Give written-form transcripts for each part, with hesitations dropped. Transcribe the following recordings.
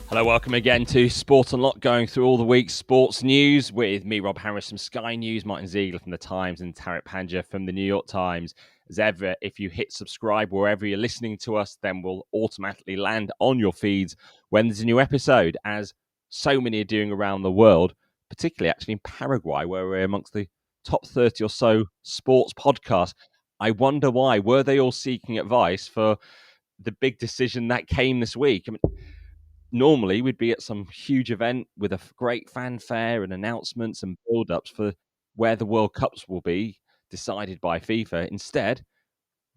Hello, welcome again to Sport Unlocked, going through all the week's sports news with me, Rob Harris from Sky News, Martyn Ziegler from The Times, and Tariq Panja from The New York Times. As ever, if you hit subscribe wherever you're listening to us, then we'll automatically land on your feeds when there's a new episode, as so many are doing around the world, particularly actually in Paraguay, where we're amongst the top 30 or so sports podcasts. I wonder why. Were they all seeking advice for the big decision that came this week? I mean, normally we'd be at some huge event with a great fanfare and announcements and build-ups for where the World Cups will be decided by FIFA. Instead,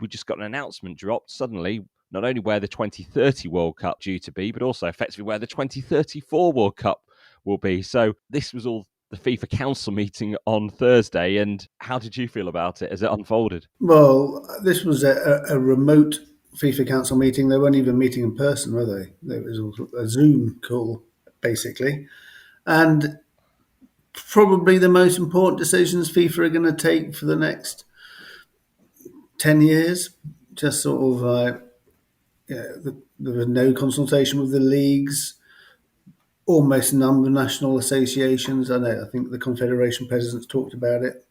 we just got an announcement dropped suddenly, not only where the 2030 World Cup due to be, but also effectively where the 2034 World Cup will be. So this was all the FIFA Council meeting on Thursday. And how did you feel about it as it unfolded? Well, this was a remote FIFA Council meeting. They weren't even meeting in person, were they? It was a Zoom call, basically. And probably the most important decisions FIFA are going to take for the next 10 years. Just sort of there was no consultation with the leagues, almost none with national associations. I think the Confederation presidents talked about it.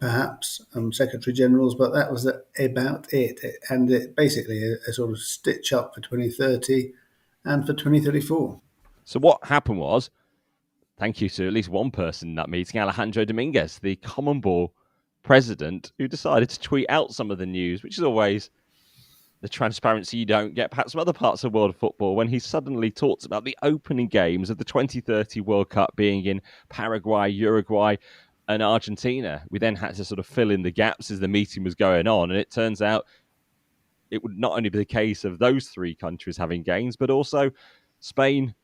Perhaps Secretary Generals, but that was about it. And it basically a sort of stitch up for 2030 and for 2034. So what happened was, thank you to at least one person in that meeting, Alejandro Dominguez, the Common Ball president, who decided to tweet out some of the news, which is always the transparency you don't get perhaps from other parts of world football, when he suddenly talks about the opening games of the 2030 World Cup being in Paraguay, Uruguay, and Argentina. We then had to sort of fill in the gaps as the meeting was going on, and it turns out it would not only be the case of those three countries having games, but also Spain,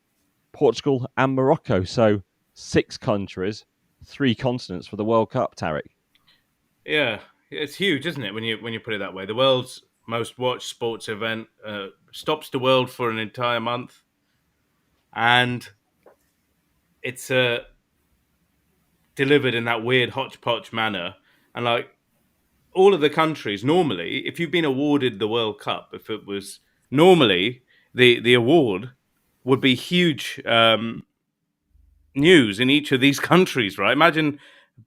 Portugal, and Morocco. So 6 countries, 3 continents for the World Cup, Tariq. Yeah, it's huge, isn't it, when you put it that way? The world's most watched sports event stops the world for an entire month, and it's delivered in that weird hodgepodge manner. And like all of the countries, normally, if you've been awarded the World Cup, if it was normally the award would be huge news in each of these countries, right? Imagine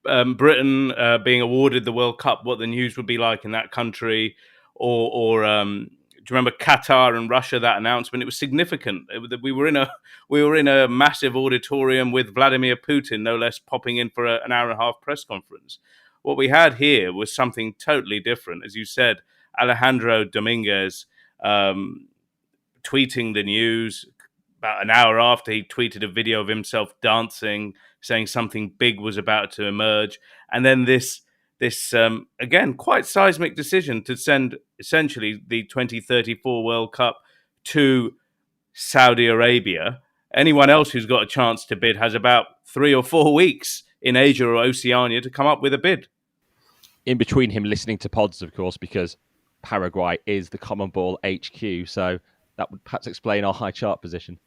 Britain being awarded the World Cup, what the news would be like in that country, or do you remember Qatar and Russia? That announcement, it was significant. We were in a massive auditorium with Vladimir Putin, no less, popping in for an hour and a half press conference. What we had here was something totally different, as you said. Alejandro Dominguez tweeting the news about an hour after he tweeted a video of himself dancing, saying something big was about to emerge, and then this again quite seismic decision to send essentially the 2034 World Cup to Saudi Arabia. Anyone else who's got a chance to bid has about 3 or 4 weeks in Asia or Oceania to come up with a bid. In between him listening to pods, of course, because Paraguay is the Common Ball HQ, so that would perhaps explain our high chart position.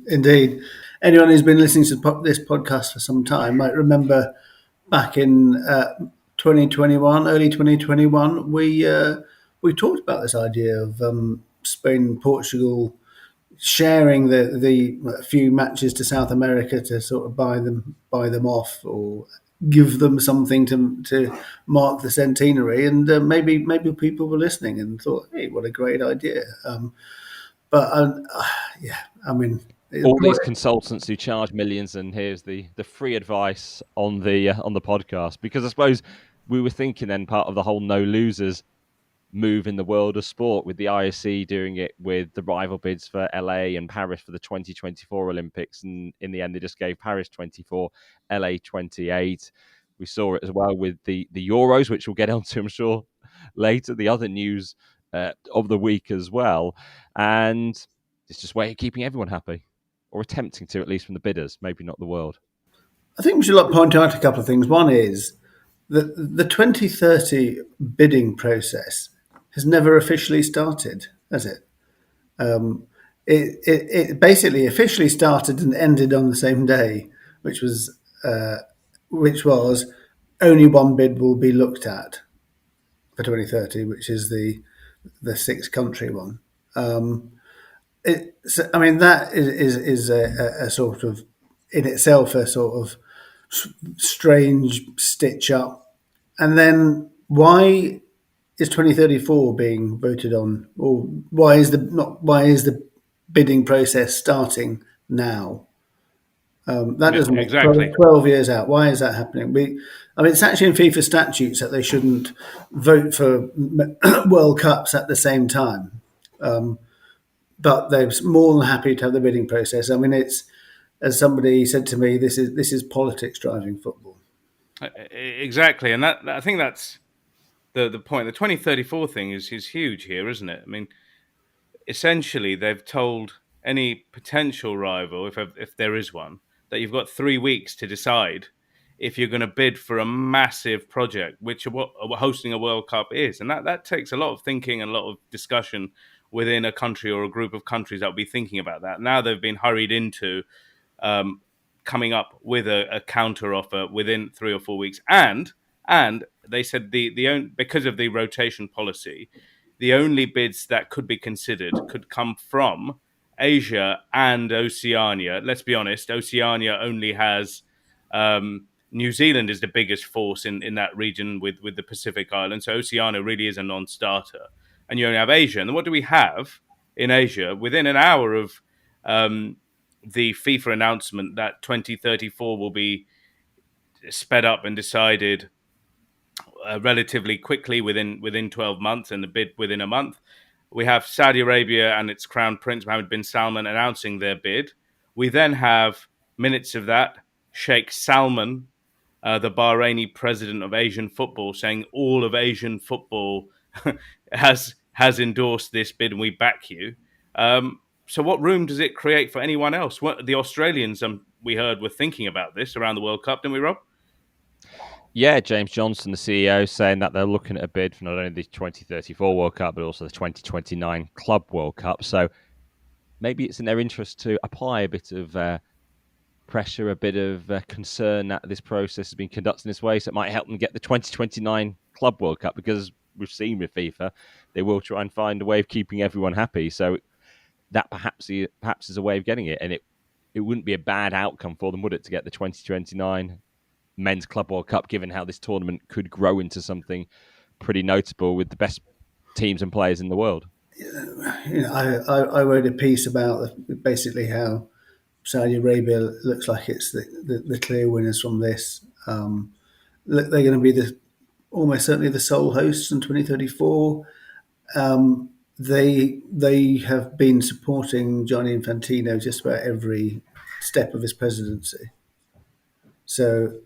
Indeed. Anyone who's been listening to this podcast for some time might remember back in 2021, early 2021, we talked about this idea of Spain and Portugal sharing the few matches to South America to sort of buy them off or give them something to mark the centenary. And maybe people were listening and thought, hey, what a great idea. All these consultants who charge millions, and here's the free advice on the podcast. Because I suppose we were thinking then part of the whole no losers move in the world of sport, with the IOC doing it with the rival bids for LA and Paris for the 2024 Olympics, and in the end they just gave Paris 24, LA 28. We saw it as well with the Euros, which we'll get onto, I'm sure, later. The other news of the week as well, and it's just a way of keeping everyone happy, or attempting to, at least from the bidders, maybe not the world. I think we should point out a couple of things. One is that the 2030 bidding process has never officially started, has it? It basically officially started and ended on the same day, which was only one bid will be looked at for 2030, which is the 6-country one. I mean, that is a sort of, in itself, a sort of strange stitch up. And then why is 2034 being voted on, or why is the bidding process starting now? That doesn't make Exactly. 12 years out. Why is that happening? I mean, it's actually in FIFA statutes that they shouldn't vote for World Cups at the same time. But they're more than happy to have the bidding process. I mean, it's, as somebody said to me, this is politics driving football. Exactly, and that I think that's the point. The 2034 thing is huge here, isn't it? I mean, essentially, they've told any potential rival, if there is one, that you've got 3 weeks to decide if you're going to bid for a massive project, which what hosting a World Cup is, and that takes a lot of thinking and a lot of discussion within a country or a group of countries that will be thinking about that. Now they've been hurried into coming up with a counter offer within 3 or 4 weeks, and they said because of the rotation policy, the only bids that could be considered could come from Asia and Oceania. Let's be honest, Oceania only has New Zealand is the biggest force in that region with the Pacific Islands. So Oceania really is a non-starter. And you only have Asia. And what do we have in Asia? Within an hour of the FIFA announcement that 2034 will be sped up and decided relatively quickly within 12 months and the bid within a month, we have Saudi Arabia and its Crown Prince Mohammed bin Salman announcing their bid. We then have minutes of that, Sheikh Salman, the Bahraini president of Asian football, saying all of Asian football has endorsed this bid and we back you. So what room does it create for anyone else? What the Australians, we heard, were thinking about this around the World Cup, didn't we, Rob? Yeah, James Johnson, the CEO, saying that they're looking at a bid for not only the 2034 World Cup, but also the 2029 Club World Cup. So maybe it's in their interest to apply a bit of pressure, a bit of concern that this process has been conducted in this way. So it might help them get the 2029 Club World Cup, because we've seen with FIFA, they will try and find a way of keeping everyone happy. So that perhaps is a way of getting it. And it wouldn't be a bad outcome for them, would it, to get the 2029 Men's Club World Cup, given how this tournament could grow into something pretty notable with the best teams and players in the world. I wrote a piece about basically how Saudi Arabia looks like it's the clear winners from this. They're going to be almost certainly the sole hosts in 2034. They have been supporting Gianni Infantino just about every step of his presidency. So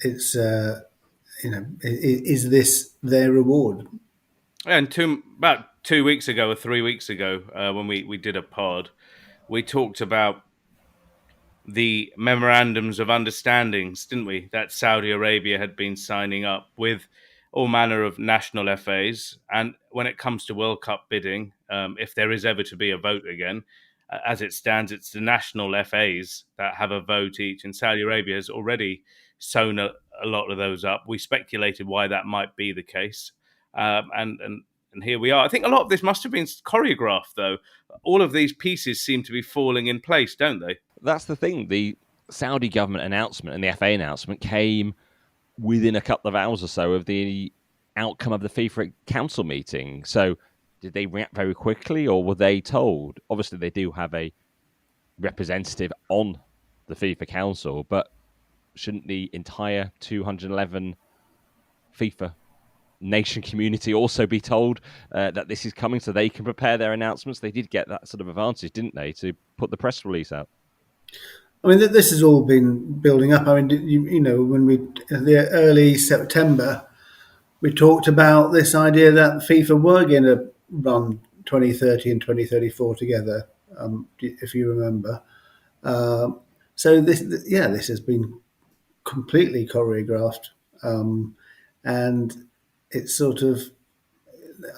it's is this their reward? And about 2 weeks ago or 3 weeks ago, when we did a pod, we talked about the memorandums of understandings, didn't we, that Saudi Arabia had been signing up with all manner of national FAs. And when it comes to World Cup bidding, if there is ever to be a vote again, as it stands, it's the national FAs that have a vote each. And Saudi Arabia has already sewn a lot of those up. We speculated why that might be the case. And here we are. I think a lot of this must have been choreographed, though. All of these pieces seem to be falling in place, don't they? That's the thing. The Saudi government announcement and the FA announcement came within a couple of hours or so of the outcome of the FIFA Council meeting. So did they react very quickly, or were they told? Obviously, they do have a representative on the FIFA Council, but shouldn't the entire 211 FIFA nation community also be told that this is coming so they can prepare their announcements? They did get that sort of advantage, didn't they, to put the press release out? I mean, this has all been building up. I mean, when the early September, we talked about this idea that FIFA were going to run 2030 and 2034 together, if you remember. So this has been completely choreographed, and it's sort of.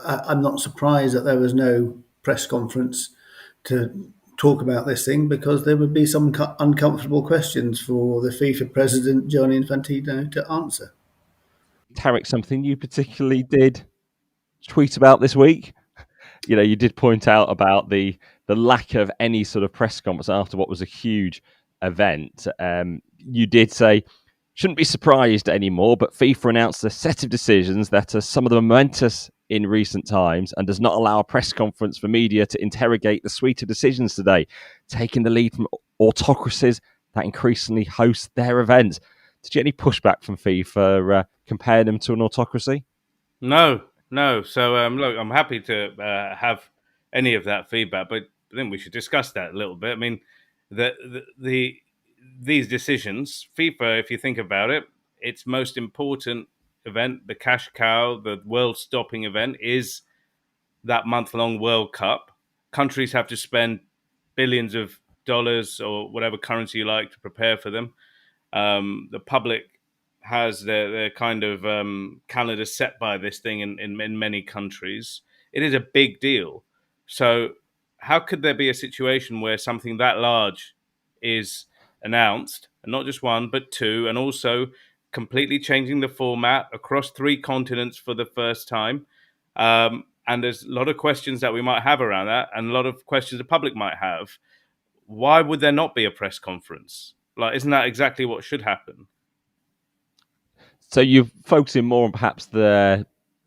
I'm not surprised that there was no press conference to talk about this thing, because there would be some uncomfortable questions for the FIFA president, Gianni Infantino, to answer. Tariq, something you particularly did tweet about this week? You did point out about the the lack of any sort of press conference after what was a huge event. You did say, shouldn't be surprised anymore, but FIFA announced a set of decisions that are some of the momentous in recent times and does not allow a press conference for media to interrogate the suite of decisions today, taking the lead from autocracies that increasingly host their events. Did you get any pushback from FIFA comparing them to an autocracy? No. So look, I'm happy to have any of that feedback, but I think we should discuss that a little bit. I mean, these decisions, FIFA, if you think about it, its most important event, the cash cow, the world-stopping event, is that month-long World Cup. Countries have to spend billions of dollars or whatever currency you like to prepare for them. The public has their kind of calendar set by this thing in many countries. It is a big deal. So how could there be a situation where something that large is announced, and not just one, but two, and also completely changing the format across 3 continents for the first time? And there's a lot of questions that we might have around that, and a lot of questions the public might have. Why would there not be a press conference? Like, isn't that exactly what should happen? So you're focusing more on perhaps the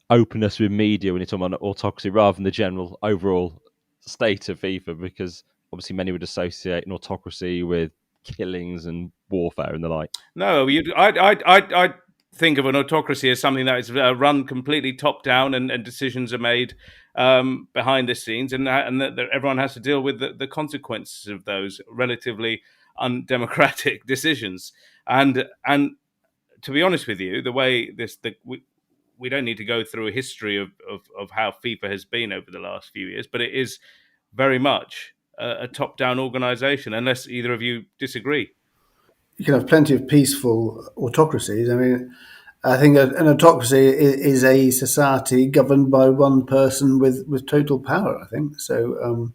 openness with media when you're talking about autocracy rather than the general overall state of FIFA, because obviously many would associate an autocracy with killings and warfare and the like. No, I think of an autocracy as something that is run completely top down, and decisions are made behind the scenes, and that everyone has to deal with the consequences of those relatively undemocratic decisions. And to be honest with you, the way we don't need to go through a history of how FIFA has been over the last few years, but it is very much a top down organisation, unless either of you disagree. You can have plenty of peaceful autocracies. I mean, I think an autocracy is a society governed by one person with total power. I think so,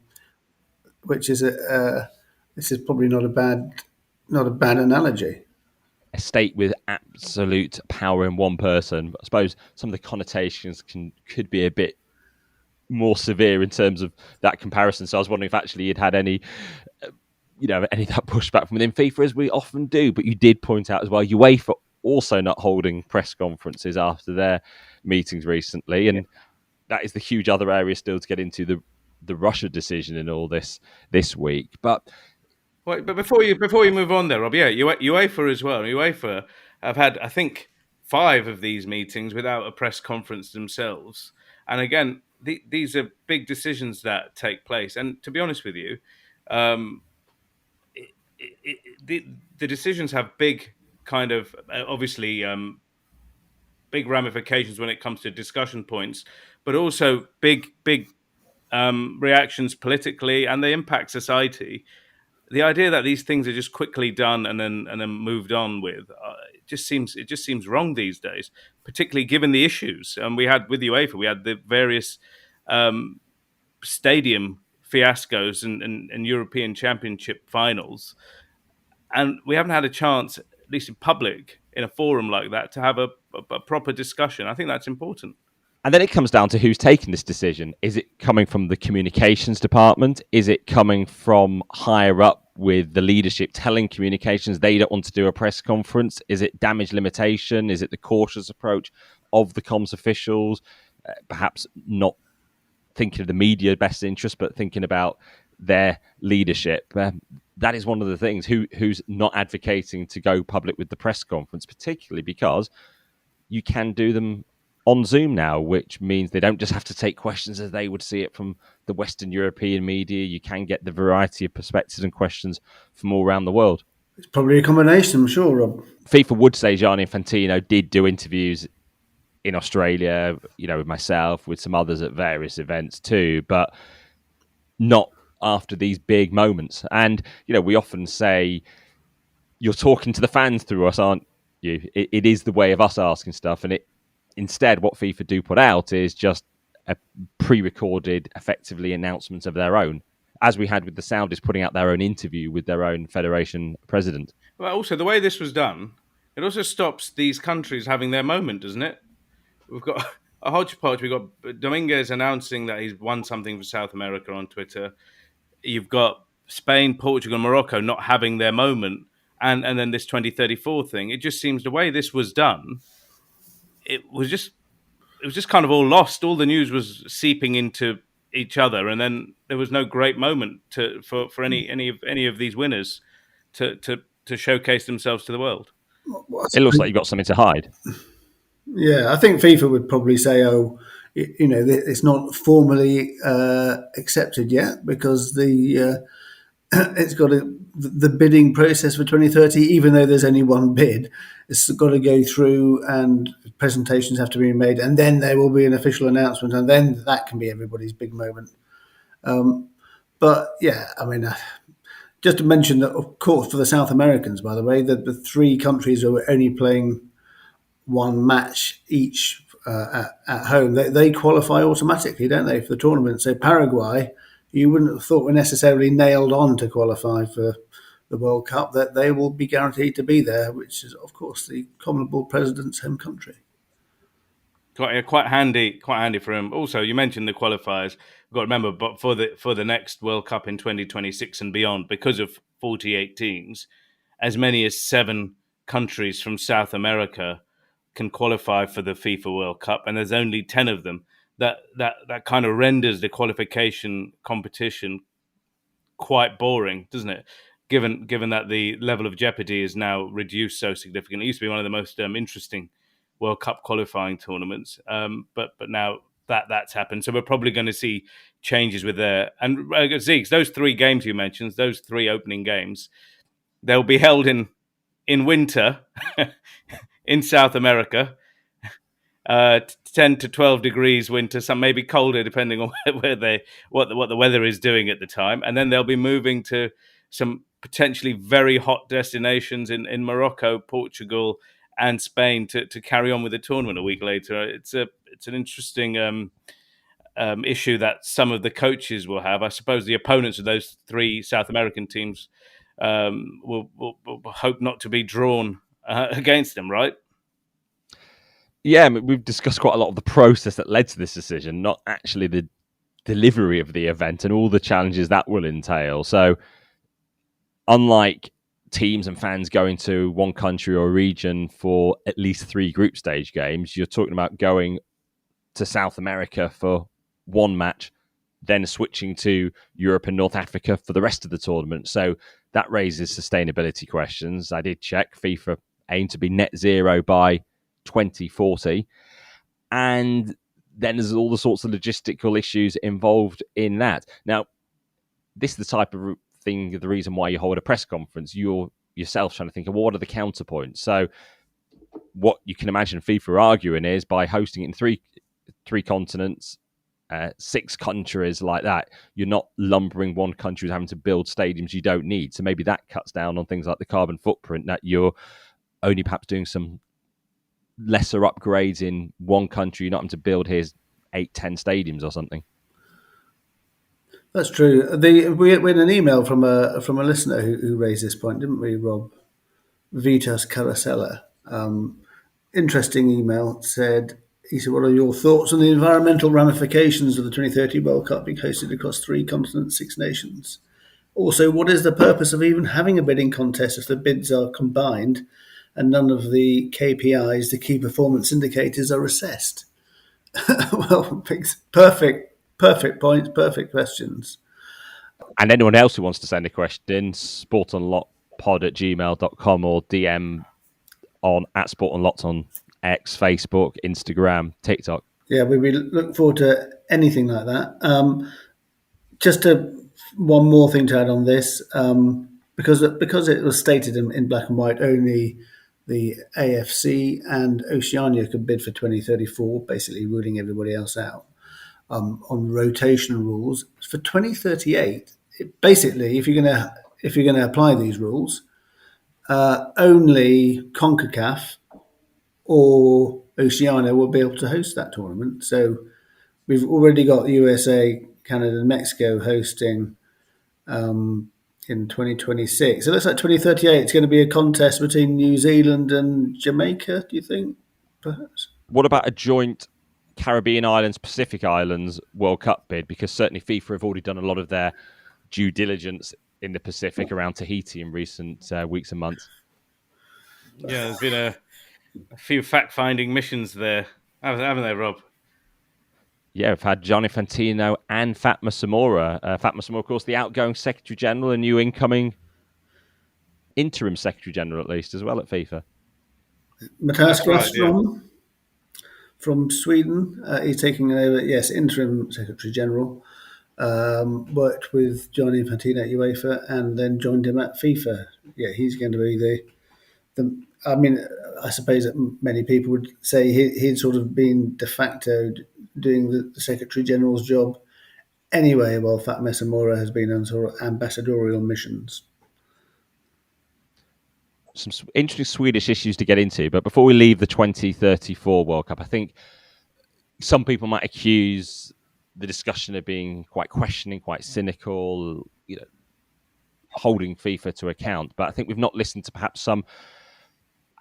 which is this is probably not a bad analogy. A state with absolute power in one person. I suppose some of the connotations could be a bit more severe in terms of that comparison. So I was wondering if actually you'd had any of that pushback from within FIFA, as we often do. But you did point out as well, UEFA also not holding press conferences after their meetings recently, and that is the huge other area still to get into, the Russia decision and all this week. But before you move on there, Rob, UEFA as well. UEFA have had, I think, 5 of these meetings without a press conference themselves. And again, these are big decisions that take place. And to be honest with you, the decisions have big kind of, obviously, big ramifications when it comes to discussion points, but also big reactions politically, and they impact society. The idea that these things are just quickly done and then moved on with, it just seems wrong these days, particularly given the issues. And we had with UEFA, we had the various stadium fiascos and European Championship finals, and we haven't had a chance, at least in public, in a forum like that, to have a proper discussion. I think that's important. And then it comes down to who's taking this decision. Is it coming from the communications department? Is it coming from higher up with the leadership telling communications they don't want to do a press conference? Is it damage limitation? Is it the cautious approach of the comms officials? Perhaps not thinking of the media best interest, but thinking about their leadership. That is one of the things. Who's not advocating to go public with the press conference, particularly because you can do them on Zoom now, which means they don't just have to take questions as they would see it from the Western European media. You can get the variety of perspectives and questions from all around the world. It's probably a combination, I'm sure, Rob. FIFA would say Gianni Infantino did do interviews in Australia, with myself, with some others at various events too, but not after these big moments. And, we often say, you're talking to the fans through us, aren't you? It is the way of us asking stuff, and instead, what FIFA do put out is just a pre-recorded, effectively, announcement of their own, as we had with the Saudis putting out their own interview with their own federation president. Well, also, the way this was done, it also stops these countries having their moment, doesn't it? We've got a hodgepodge. We've got Dominguez announcing that he's won something for South America on Twitter. you've got Spain, Portugal, Morocco not having their moment, and then this 2034 thing. It just seems the way this was done, it was just kind of all lost. All the news was seeping into each other, and then there was no great moment for any of these winners to showcase themselves to the world. It looks like you've got something to hide. Yeah, I think FIFA would probably say, it's not formally accepted yet because it's got the bidding process for 2030, even though there's only one bid, it's got to go through and presentations have to be made, and then there will be an official announcement, and then that can be everybody's big moment. But yeah, I mean, just to mention that, of course, for the South Americans, by the way, that the three countries are only playing one match each at home. They qualify automatically, don't they, for the tournament? So Paraguay, you wouldn't have thought were necessarily nailed on to qualify for the World Cup, that they will be guaranteed to be there, which is, of course, the CONMEBOL president's home country. Quite handy for him. Also, you mentioned the qualifiers. We've got to remember, but for the next World Cup in 2026 and beyond, because of 48 teams, as many as 7 countries from South America can qualify for the FIFA World Cup, and there's only 10 of them. That kind of renders the qualification competition quite boring, doesn't it? Given that the level of jeopardy is now reduced so significantly. It used to be one of the most interesting World Cup qualifying tournaments, but now that's happened, so we're probably going to see changes with there. And Zeke, those 3 games you mentioned, those 3 opening games, they'll be held in winter in South America, 10 to 12 degrees winter, some maybe colder depending on what the weather is doing at the time, and then they'll be moving to some potentially very hot destinations in Morocco, Portugal, and Spain to carry on with the tournament a week later. It's an interesting issue that some of the coaches will have. I suppose the opponents of those 3 South American teams will hope not to be drawn against them, right? Yeah, I mean, we've discussed quite a lot of the process that led to this decision, not actually the delivery of the event and all the challenges that will entail. So, unlike teams and fans going to one country or region for at least 3 group stage games, you're talking about going to South America for one match, then switching to Europe and North Africa for the rest of the tournament. So that raises sustainability questions. I did check. FIFA aim to be net zero by 2040. And then there's all the sorts of logistical issues involved in that. Now, this is the type of thing, the reason why you hold a press conference. You're yourself trying to think of what are the counterpoints. So what you can imagine FIFA are arguing is by hosting it in three continents, 6 countries like that, you're not lumbering one country with having to build stadiums you don't need. So maybe that cuts down on things like the carbon footprint, that you're only perhaps doing some lesser upgrades in one country. You're not having to build here's 8-10 stadiums or something. That's true. We had an email from a listener who raised this point, didn't we, Rob? Vitas Caracella. Interesting email. He said, what are your thoughts on the environmental ramifications of the 2030 World Cup being hosted across 3 continents, 6 nations? Also, what is the purpose of even having a bidding contest if the bids are combined and none of the KPIs, the key performance indicators, are assessed? Well, perfect points, perfect questions. And anyone else who wants to send a question, sportunlockpod@gmail.com or DM on @sportunlocked on X, Facebook, Instagram, TikTok. Yeah, we look forward to anything like that. One more thing to add on this, because it was stated in black and white, only the AFC and Oceania could bid for 2034, basically ruling everybody else out on rotation rules. For 2038, basically, if you're going to apply these rules, only CONCACAF or Oceania will be able to host that tournament. So we've already got USA, Canada, and Mexico hosting in 2026. So it looks like 2038 it's going to be a contest between New Zealand and Jamaica, do you think, perhaps? What about a joint Caribbean Islands, Pacific Islands World Cup bid? Because certainly FIFA have already done a lot of their due diligence in the Pacific around Tahiti in recent weeks and months. Yeah, there's been a few fact-finding missions there, haven't there, Rob? Yeah, we've had Gianni Infantino and Fatma Samora. Fatma Samora, of course, the outgoing Secretary General, a new incoming interim Secretary General, at least, as well at FIFA. Matthias right, yeah. from Sweden. He's taking over, interim Secretary General. Worked with Gianni Infantino at UEFA and then joined him at FIFA. Yeah, he's going to be I suppose that many people would say he'd sort of been de facto doing the Secretary General's job anyway, while Fatma Samora has been on sort of ambassadorial missions. Some interesting Swedish issues to get into, but before we leave the 2034 World Cup, I think some people might accuse the discussion of being quite questioning, quite cynical, holding FIFA to account. But I think we've not listened to perhaps some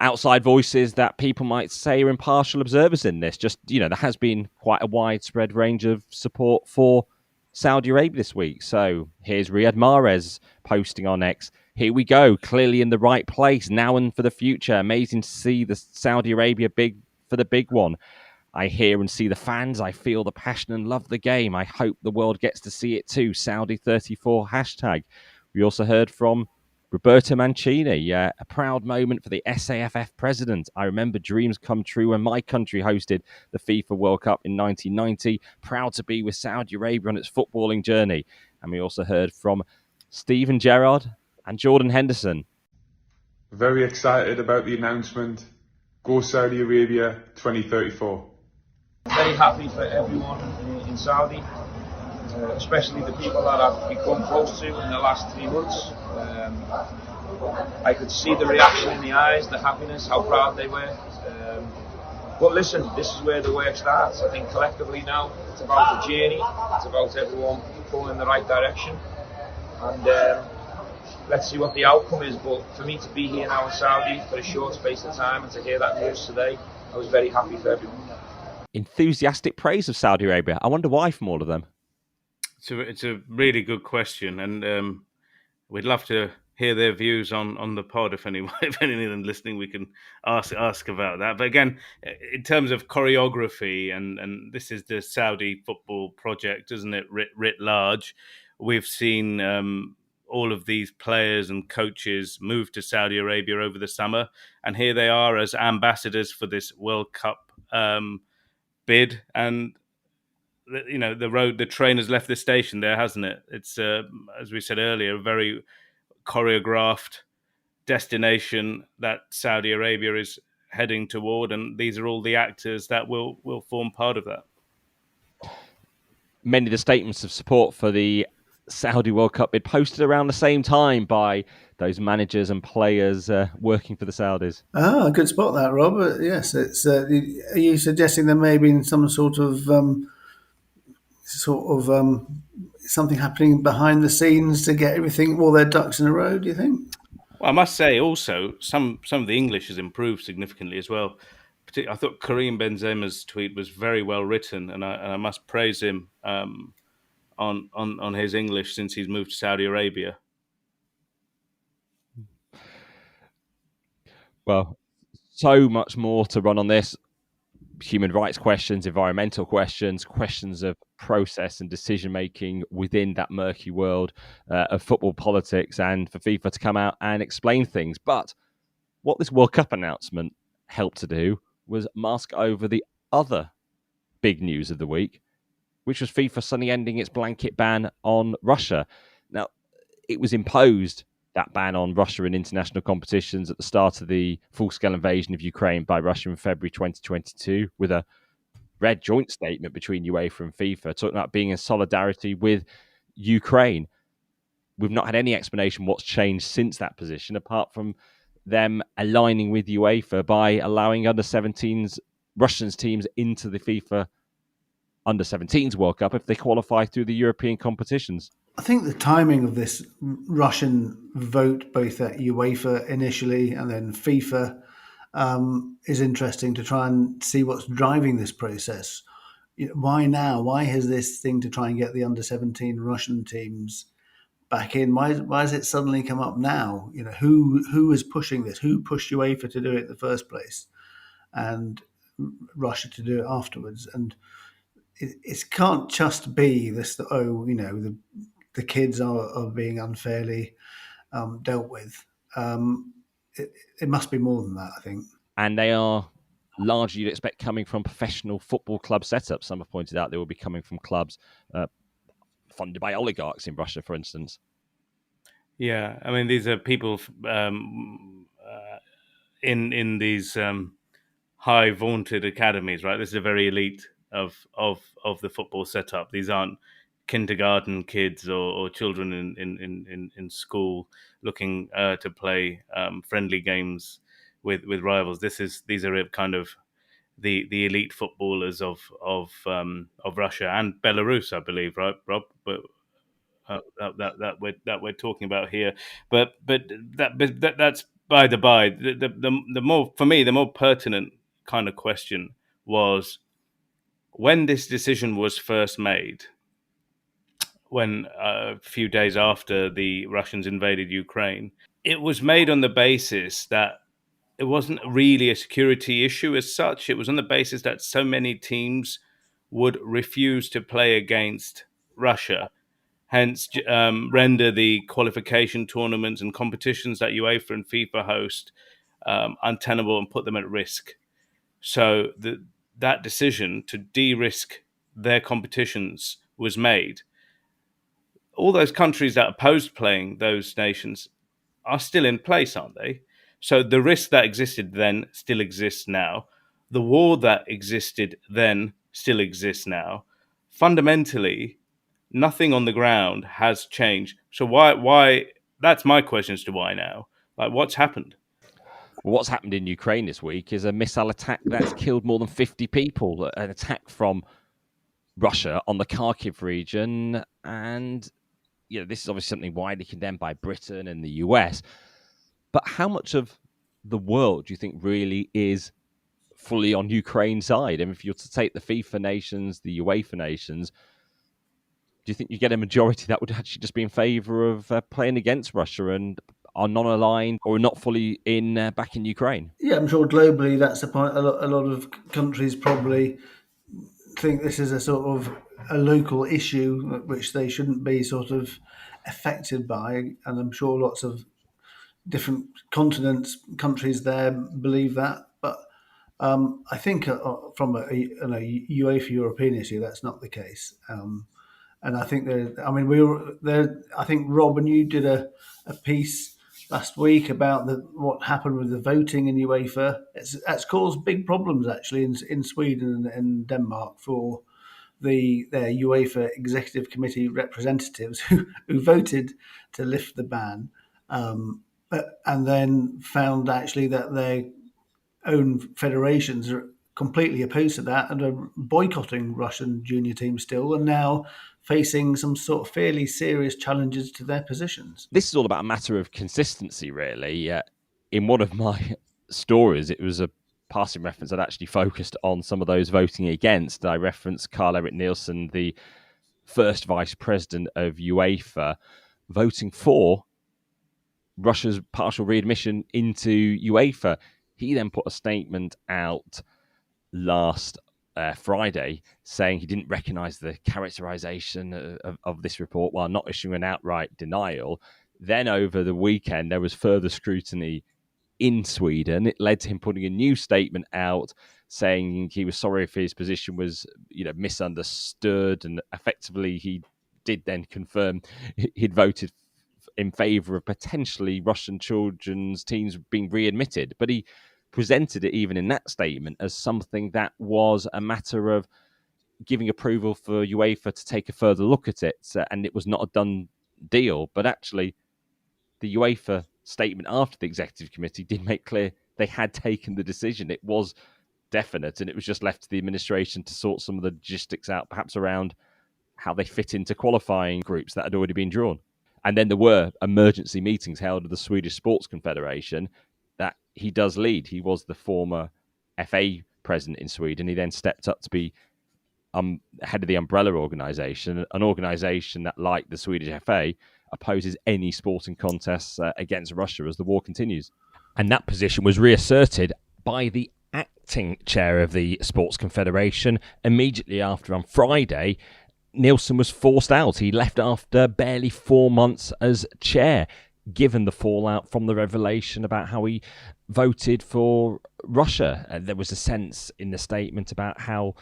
outside voices that people might say are impartial observers in this. Just, there has been quite a widespread range of support for Saudi Arabia this week. So here's Riyad Mahrez posting on X. Here we go, clearly in the right place, now and for the future. Amazing to see the Saudi Arabia big for the big one. I hear and see the fans. I feel the passion and love the game. I hope the world gets to see it too. Saudi34 hashtag. We also heard from Roberto Mancini, a proud moment for the SAFF president. I remember dreams come true when my country hosted the FIFA World Cup in 1990. Proud to be with Saudi Arabia on its footballing journey. And we also heard from Steven Gerrard and Jordan Henderson. Very excited about the announcement. Go Saudi Arabia 2034. Very happy for everyone in Saudi, especially the people that I've become close to in the last 3 months. I could see the reaction in the eyes, the happiness, how proud they were. But listen, this is where the work starts. I think collectively now, it's about the journey. It's about everyone pulling in the right direction. And let's see what the outcome is. But for me to be here now in Saudi for a short space of time and to hear that news today, I was very happy for everyone. Enthusiastic praise of Saudi Arabia. I wonder why from all of them. It's a really good question, and we'd love to hear their views on the pod. If any of them listening, we can ask about that. But again, in terms of choreography, and this is the Saudi football project, isn't it? Writ large, we've seen all of these players and coaches move to Saudi Arabia over the summer, and here they are as ambassadors for this World Cup bid. And the train has left the station there, hasn't it? It's as we said earlier, a very choreographed destination that Saudi Arabia is heading toward, and these are all the actors that will form part of that. Many of the statements of support for the Saudi World Cup bid posted around the same time by those managers and players working for the Saudis. Ah, good spot that, Rob. Yes, it's. Are you suggesting there may have been some sort of something happening behind the scenes to get all their ducks in a row? Do you think? Well, I must say also some of the English has improved significantly as well. I thought Karim Benzema's tweet was very well written, and I must praise him on his English since he's moved to Saudi Arabia. Well, so much more to run on this. Human rights questions, environmental questions, questions of process and decision-making within that murky world of football politics, and for FIFA to come out and explain things. But what this World Cup announcement helped to do was mask over the other big news of the week, which was FIFA suddenly ending its blanket ban on Russia. Now, it was imposed, that ban on Russia in international competitions, at the start of the full-scale invasion of Ukraine by Russia in February 2022, with a red joint statement between UEFA and FIFA talking about being in solidarity with Ukraine. We've not had any explanation what's changed since that position, apart from them aligning with UEFA by allowing under-17s Russian teams into the FIFA under-17s World Cup if they qualify through the European competitions. I think the timing of this Russian vote, both at UEFA initially and then FIFA, is interesting to try and see what's driving this process. Why now? Why has this thing to try and get the under-17 Russian teams back in. Why has it suddenly come up now? Who is pushing this? Who pushed UEFA to do it in the first place, and Russia to do it afterwards? And it can't just be this. The kids are being unfairly dealt with. It must be more than that, I think. And they are largely, you'd expect, coming from professional football club setups. Some have pointed out they will be coming from clubs funded by oligarchs in Russia, for instance. Yeah, I mean, these are people in these high vaunted academies, right? This is a very elite of the football setup. These aren't kindergarten kids or children in school looking to play friendly games with rivals. These are kind of the elite footballers of Russia and Belarus, I believe, right, Rob? But that we're talking about here, but that's by the by. The more, for me, the more pertinent kind of question was when this decision was first made. When a few days after the Russians invaded Ukraine, it was made on the basis that it wasn't really a security issue as such. It was on the basis that so many teams would refuse to play against Russia, hence render the qualification tournaments and competitions that UEFA and FIFA host untenable and put them at risk. So that decision to de-risk their competitions was made. All those countries that opposed playing those nations are still in place, aren't they? So the risk that existed then still exists now. The war that existed then still exists now. Fundamentally, nothing on the ground has changed. So why? That's my question as to why now. Like, what's happened? Well, what's happened in Ukraine this week is a missile attack that's killed more than 50 people. An attack from Russia on the Kharkiv region, and this is obviously something widely condemned by Britain and the US. But how much of the world do you think really is fully on Ukraine's side? And if you're to take the FIFA nations, the UEFA nations, do you think you get a majority that would actually just be in favour of playing against Russia and are non-aligned or not fully back in Ukraine? Yeah, I'm sure globally that's the point. A lot of countries probably think this is a sort of a local issue which they shouldn't be sort of affected by, and I'm sure lots of different continents, countries there believe that. But I think from a UEFA European issue, that's not the case. And I think we were there. I think Rob and you did a piece last week about what happened with the voting in UEFA. It's caused big problems actually in Sweden and Denmark for their UEFA Executive Committee representatives who voted to lift the ban, and then found actually that their own federations are completely opposed to that and are boycotting Russian junior teams still, and now facing some sort of fairly serious challenges to their positions. This is all about a matter of consistency, really. In one of my stories, it was a passing reference. I'd actually focused on some of those voting against. I referenced Karl-Erik Nielsen, the first vice president of UEFA, voting for Russia's partial readmission into UEFA. He then put a statement out last Friday saying he didn't recognise the characterisation of this report while not issuing an outright denial. Then over the weekend, there was further scrutiny in Sweden. It led to him putting a new statement out saying he was sorry if his position was misunderstood, and effectively he did then confirm he'd voted in favour of potentially Russian children's teams being readmitted. But he presented it even in that statement as something that was a matter of giving approval for UEFA to take a further look at it, and it was not a done deal. But actually, the UEFA statement after the executive committee did make clear they had taken the decision. It was definite, and it was just left to the administration to sort some of the logistics out, perhaps around how they fit into qualifying groups that had already been drawn. And then there were emergency meetings held at the Swedish Sports Confederation that he does lead. He was the former FA president in Sweden. He then stepped up to be head of the umbrella organisation, an organisation that, like the Swedish FA, opposes any sporting contests against Russia as the war continues. And that position was reasserted by the acting chair of the Sports Confederation immediately after, on Friday, Nielsen was forced out. He left after barely 4 months as chair, given the fallout from the revelation about how he voted for Russia. There was a sense in the statement about how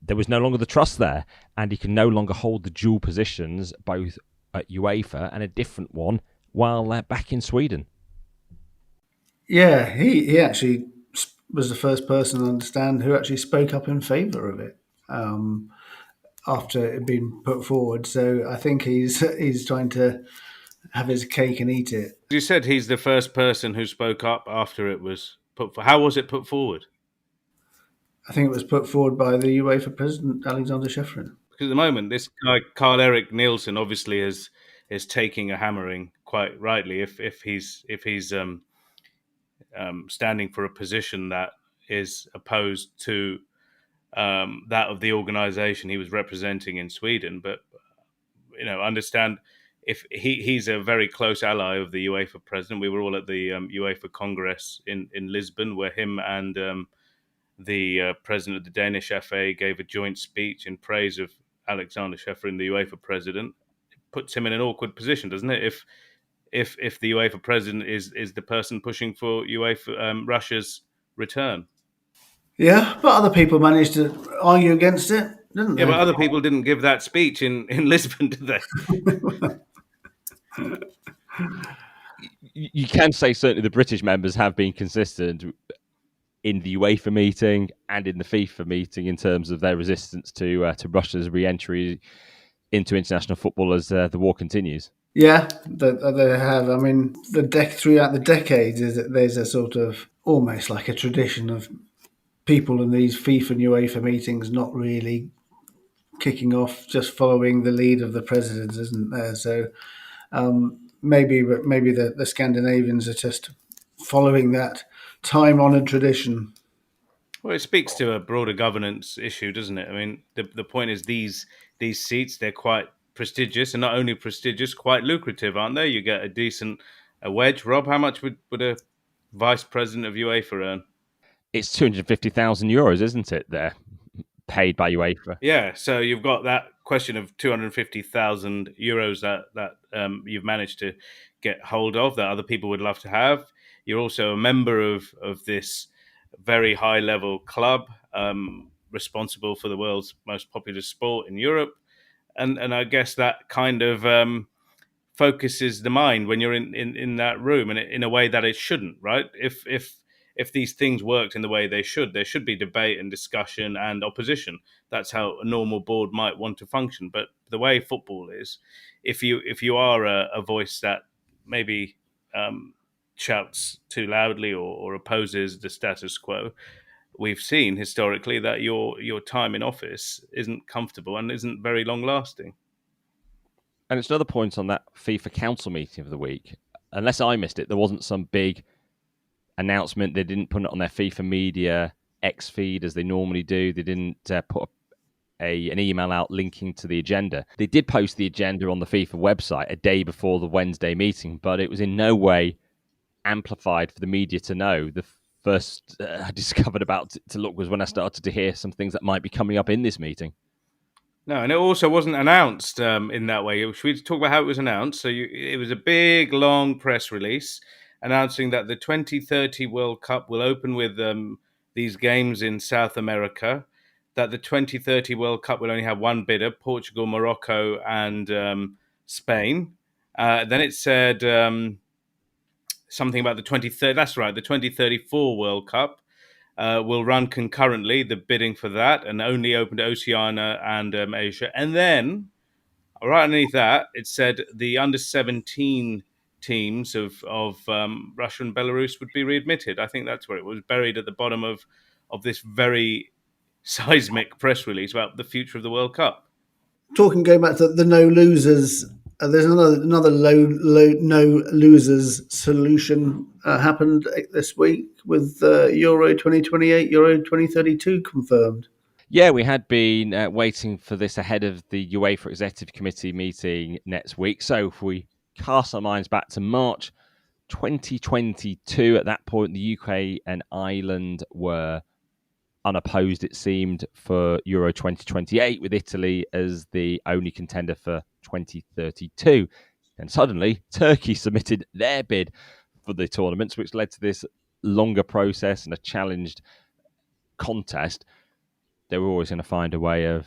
there was no longer the trust there, and he can no longer hold the dual positions, both at UEFA and a different one, while back in Sweden. Yeah, he actually was the first person to understand who actually spoke up in favour of it after it had been put forward. So I think he's trying to have his cake and eat it. You said he's the first person who spoke up after it was put forward. How was it put forward? I think it was put forward by the UEFA president, Alexander Sheffrin. Because at the moment, this guy, Karl-Erik Nielsen, obviously is taking a hammering, quite rightly, if he's standing for a position that is opposed to that of the organisation he was representing in Sweden. But understand if he's a very close ally of the UEFA president. We were all at the UEFA Congress in Lisbon, where him and the president of the Danish FA gave a joint speech in praise of Alexander Sheffrin, the UEFA president. It puts him in an awkward position, doesn't it? If the UEFA president is the person pushing for UEFA Russia's return. Yeah, but other people managed to argue against it, didn't they? Yeah, but other people didn't give that speech in Lisbon, did they? You can say certainly the British members have been consistent in the UEFA meeting and in the FIFA meeting in terms of their resistance to Russia's re-entry into international football as the war continues. Yeah, they have. I mean, throughout the decades, there's a sort of almost like a tradition of people in these FIFA and UEFA meetings not really kicking off, just following the lead of the president, isn't there? So maybe the Scandinavians are just following that time-honoured tradition. Well, it speaks to a broader governance issue, doesn't it? I mean, the point is these seats, they're quite prestigious, and not only prestigious, quite lucrative, aren't they? You get a wedge. Rob, how much would a vice president of UEFA earn? It's €250,000, isn't it? They're paid by UEFA. Yeah, so you've got that question of €250,000 that you've managed to get hold of, that other people would love to have. You're also a member of this very high-level club, responsible for the world's most popular sport in Europe. And I guess that kind of focuses the mind when you're in that room, and in a way that it shouldn't, right? If these things worked in the way they should, there should be debate and discussion and opposition. That's how a normal board might want to function. But the way football is, if you are a voice that maybe shouts too loudly or opposes the status quo, we've seen historically that your time in office isn't comfortable and isn't very long lasting. And it's another point on that FIFA Council meeting of the week. Unless I missed it, there wasn't some big announcement. They didn't put it on their FIFA Media X feed as they normally do. They didn't put an email out linking to the agenda. They did post the agenda on the FIFA website a day before the Wednesday meeting, but it was in no way amplified for the media to know. The first I discovered about to look was when I started to hear some things that might be coming up in this meeting. No, and it also wasn't announced in that way. Should we talk about how it was announced? So it was a big, long press release announcing that the 2030 World Cup will open with these games in South America, that the 2030 World Cup will only have one bidder, Portugal, Morocco, and Spain. Then it said something about the 2030. That's right, the 2034 World Cup will run concurrently, the bidding for that, and only open to Oceania and Asia. And then, right underneath that, it said the under-17 teams of Russia and Belarus would be readmitted. I think that's where it was buried at the bottom of this very seismic press release about the future of the World Cup. Going back to the no losers, there's another no losers solution happened this week with Euro 2028, Euro 2032 confirmed. Yeah, we had been waiting for this ahead of the UEFA Executive Committee meeting next week. So if we cast our minds back to March 2022, at that point, the UK and Ireland were unopposed, it seemed, for Euro 2028, with Italy as the only contender for 2032. And suddenly, Turkey submitted their bid for the tournaments, which led to this longer process and a challenged contest. They were always going to find a way of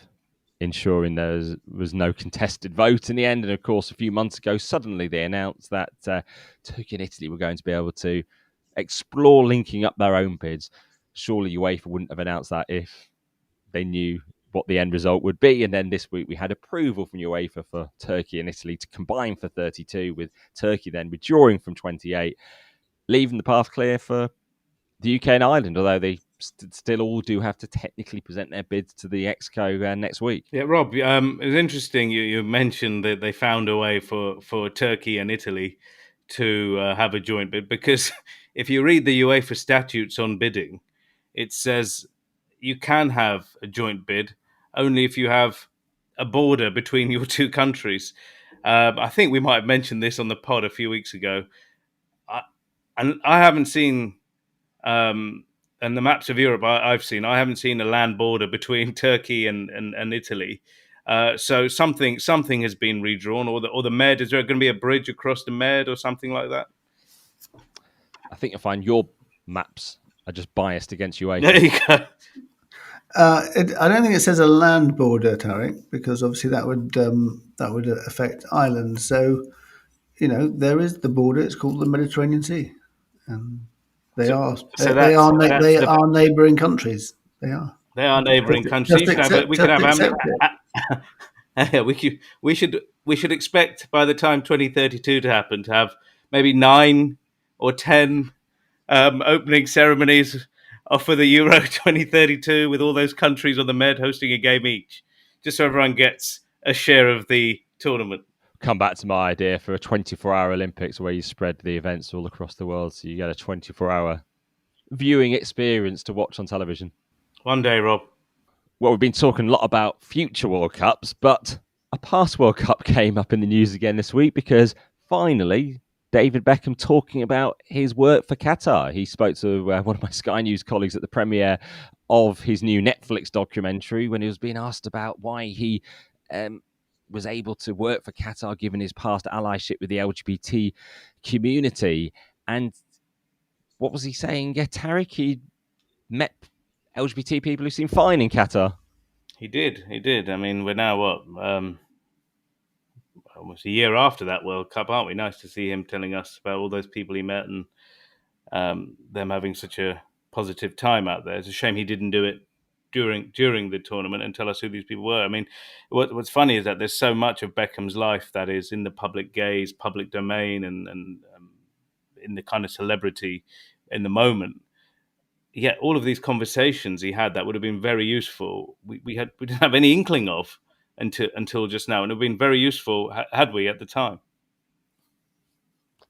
ensuring there was no contested vote in the end. And of course, a few months ago, suddenly they announced that Turkey and Italy were going to be able to explore linking up their own bids. Surely UEFA wouldn't have announced that if they knew what the end result would be. And then this week we had approval from UEFA for Turkey and Italy to combine for 32, with Turkey then withdrawing from 28, leaving the path clear for the UK and Ireland, although they still all do have to technically present their bids to the Exco next week. Yeah, Rob, it was interesting you mentioned that they found a way for Turkey and Italy to have a joint bid, because if you read the UEFA statutes on bidding, it says you can have a joint bid only if you have a border between your two countries. I think we might have mentioned this on the pod a few weeks ago. I haven't seen, and the maps of Europe I've seen, I haven't seen a land border between Turkey and Italy. So something has been redrawn, or the Med. Is there going to be a bridge across the Med or something like that? I think you'll find your maps are just biased against UEFA. There you go. I don't think it says a land border, Tariq, because obviously that would affect Ireland. So, there is the border. It's called the Mediterranean Sea, and they are neighbouring countries. They are. They are neighbouring countries. We should expect by the time 2032 to happen to have maybe 9 or 10 opening ceremonies for the Euro 2032, with all those countries on the Med hosting a game each, just so everyone gets a share of the tournament. Come back to my idea for a 24-hour Olympics where you spread the events all across the world, so you get a 24-hour viewing experience to watch on television. One day, Rob. Well, we've been talking a lot about future World Cups, but a past World Cup came up in the news again this week, because finally David Beckham talking about his work for Qatar. He spoke to one of my Sky News colleagues at the premiere of his new Netflix documentary when he was being asked about why he was able to work for Qatar given his past allyship with the LGBT community. And what was he saying? Yeah, Tariq, he met LGBT people who seem fine in Qatar. He did. I mean, we're now, almost a year after that World Cup, aren't we? Nice to see him telling us about all those people he met and them having such a positive time out there. It's a shame he didn't do it during the tournament and tell us who these people were. I mean, what's funny is that there's so much of Beckham's life that is in the public gaze, public domain, and in the kind of celebrity in the moment. Yet all of these conversations he had that would have been very useful, we didn't have any inkling of until just now, and it would have been very useful had we at the time.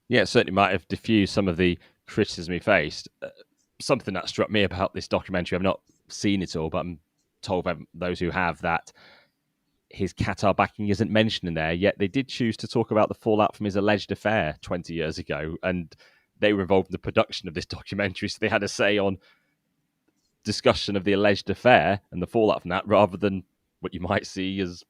Yeah, it certainly might have diffused some of the criticism he faced. Something that struck me about this documentary, I've not seen it all, but I'm told by those who have that his Qatar backing isn't mentioned in there, yet they did choose to talk about the fallout from his alleged affair 20 years ago, and they were involved in the production of this documentary, so they had a say on discussion of the alleged affair and the fallout from that, rather than what you might see as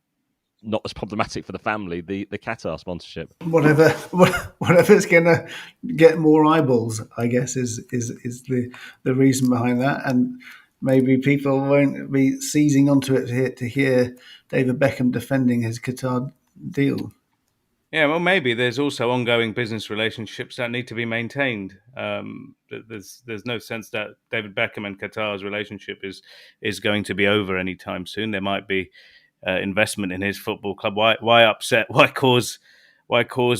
not as problematic for the family, the Qatar sponsorship. Whatever's going to get more eyeballs, I guess, is the reason behind that. And maybe people won't be seizing onto it to hear David Beckham defending his Qatar deal. Yeah, well, maybe there's also ongoing business relationships that need to be maintained. There's no sense that David Beckham and Qatar's relationship is going to be over anytime soon. There might be investment in his football club. Why upset? Why cause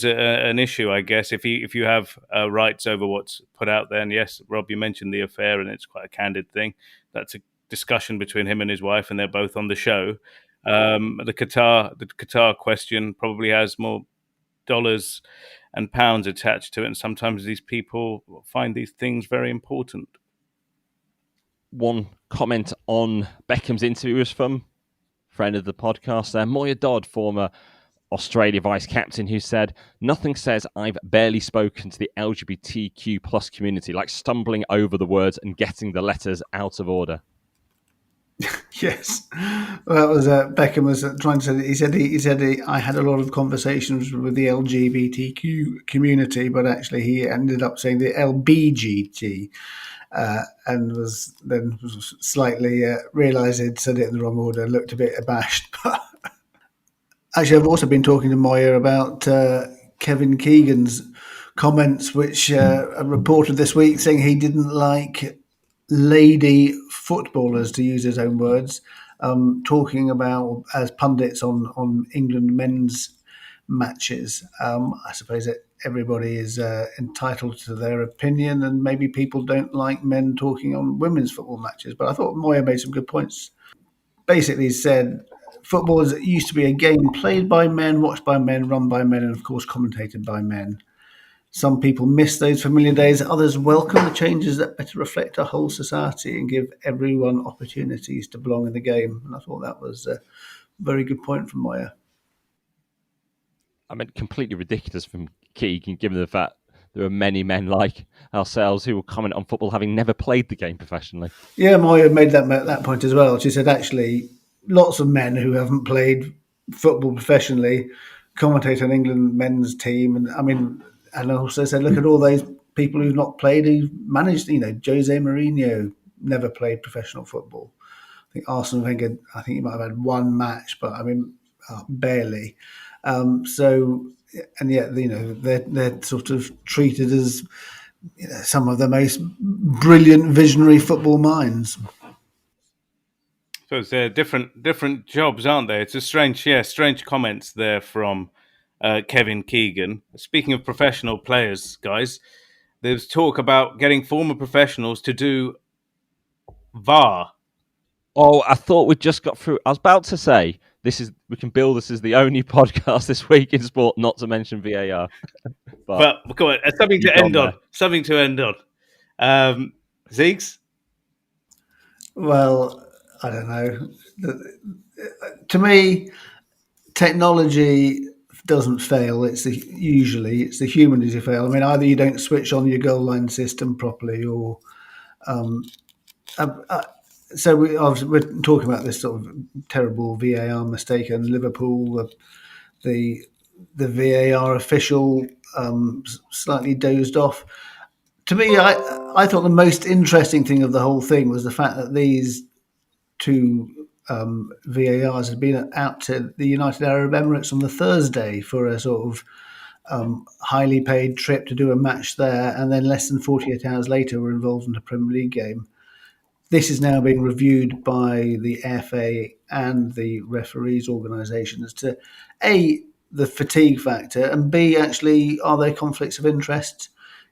an issue? I guess if you have rights over what's put out there. And yes, Rob, you mentioned the affair, and it's quite a candid thing. That's a discussion between him and his wife, and they're both on the show. The Qatar question probably has more dollars and pounds attached to it, and sometimes these people find these things very important. one comment on Beckham's interview was from friend of the podcast there, Moya Dodd, former Australia vice captain, who said, "Nothing says I've barely spoken to the LGBTQ plus community like stumbling over the words and getting the letters out of order." Yes, well, that was Beckham was trying to say. He said I had a lot of conversations with the LGBTQ community, but actually he ended up saying the LBGT, and was then slightly realised he'd said it in the wrong order, looked a bit abashed. But actually, I've also been talking to Moya about Kevin Keegan's comments, which reported this week saying he didn't like lady footballers, to use his own words, talking about as pundits on England men's matches. I suppose that everybody is entitled to their opinion, and maybe people don't like men talking on women's football matches. But I thought Moya made some good points. Basically said football used to be a game played by men, watched by men, run by men, and of course commentated by men. Some people miss those familiar days. Others welcome the changes that better reflect our whole society and give everyone opportunities to belong in the game. And I thought that was a very good point from Moya. I mean, completely ridiculous from Keegan, given the fact there are many men like ourselves who will comment on football having never played the game professionally. Yeah, Moya made that point as well. She said, actually, lots of men who haven't played football professionally commentate on England men's team. And I mean, and also said, look at all those people who've not played, who managed, Jose Mourinho never played professional football. I think Arsene Wenger, I think he might have had one match, but I mean, barely. So, and yet, they're sort of treated as some of the most brilliant visionary football minds. So it's different jobs, aren't they? It's a strange comments there from Kevin Keegan. Speaking of professional players, guys, there's talk about getting former professionals to do VAR. Oh, I thought we just got through. I was about to say we can bill this as the only podcast this week in sport not to mention VAR. but come on, something to end on. Something to end on. Ziegs? Well, I don't know. To me, technology doesn't fail. Usually it's the humans who fail. I mean, either you don't switch on your goal line system properly, or so we're talking about this sort of terrible VAR mistake in Liverpool. The VAR official slightly dozed off. To me, I thought the most interesting thing of the whole thing was the fact that these two VARs had been out to the United Arab Emirates on the Thursday for a sort of highly paid trip to do a match there, and then less than 48 hours later were involved in a Premier League game. This is now being reviewed by the FA and the referees organisation as to A, the fatigue factor, and B, actually, are there conflicts of interest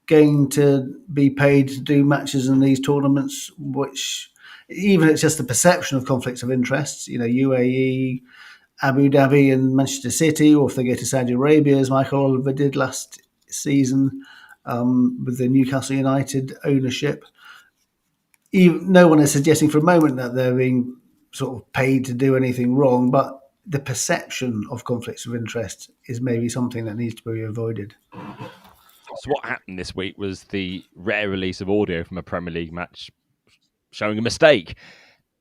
going to be paid to do matches in these tournaments, which even it's just the perception of conflicts of interest, UAE, Abu Dhabi and Manchester City, or if they go to Saudi Arabia, as Michael Oliver did last season with the Newcastle United ownership. No one is suggesting for a moment that they're being sort of paid to do anything wrong, but the perception of conflicts of interest is maybe something that needs to be avoided. So what happened this week was the rare release of audio from a Premier League match showing a mistake.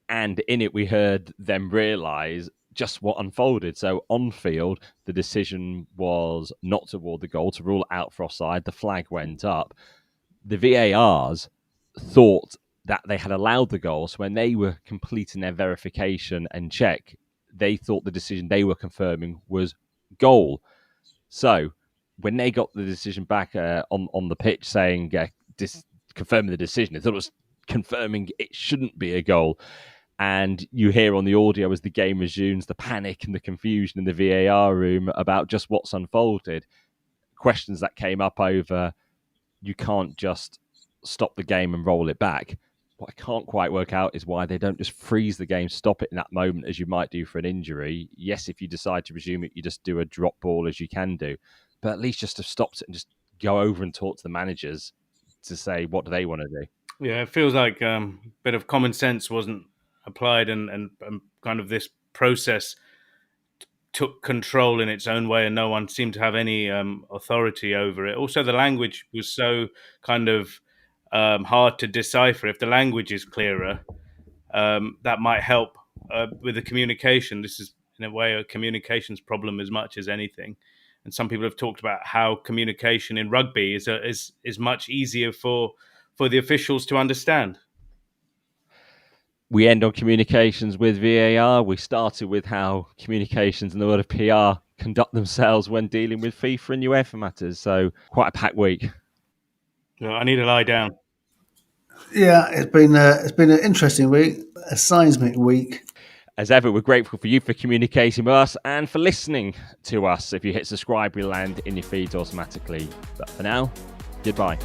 And in it, we heard them realise just what unfolded. So on field, the decision was not to award the goal, to rule out for offside. The flag went up. The VARs thought that they had allowed the goal. So when they were completing their verification and check, they thought the decision they were confirming was goal. So when they got the decision back on the pitch saying confirming the decision, they thought it was confirming it shouldn't be a goal. And you hear on the audio as the game resumes the panic and the confusion in the VAR room about just what's unfolded. Questions that came up over, you can't just stop the game and roll it back. What I can't quite work out is why they don't just freeze the game, stop it in that moment as you might do for an injury. Yes, if you decide to resume it, you just do a drop ball as you can do. But at least just have stopped it and just go over and talk to the managers to say what do they want to do. Yeah, it feels like a bit of common sense wasn't applied, and kind of this process took control in its own way, and no one seemed to have any authority over it. Also, the language was so kind of hard to decipher. If the language is clearer, that might help with the communication. This is, in a way, a communications problem as much as anything. And some people have talked about how communication in rugby is much easier for the officials to understand. We end on communications with VAR. We started with how communications in the world of PR conduct themselves when dealing with FIFA and UEFA matters. So quite a packed week. So I need to lie down. Yeah, it's been an interesting week, a seismic week. As ever, we're grateful for you for communicating with us and for listening to us. If you hit subscribe, we land in your feeds automatically. But for now, goodbye.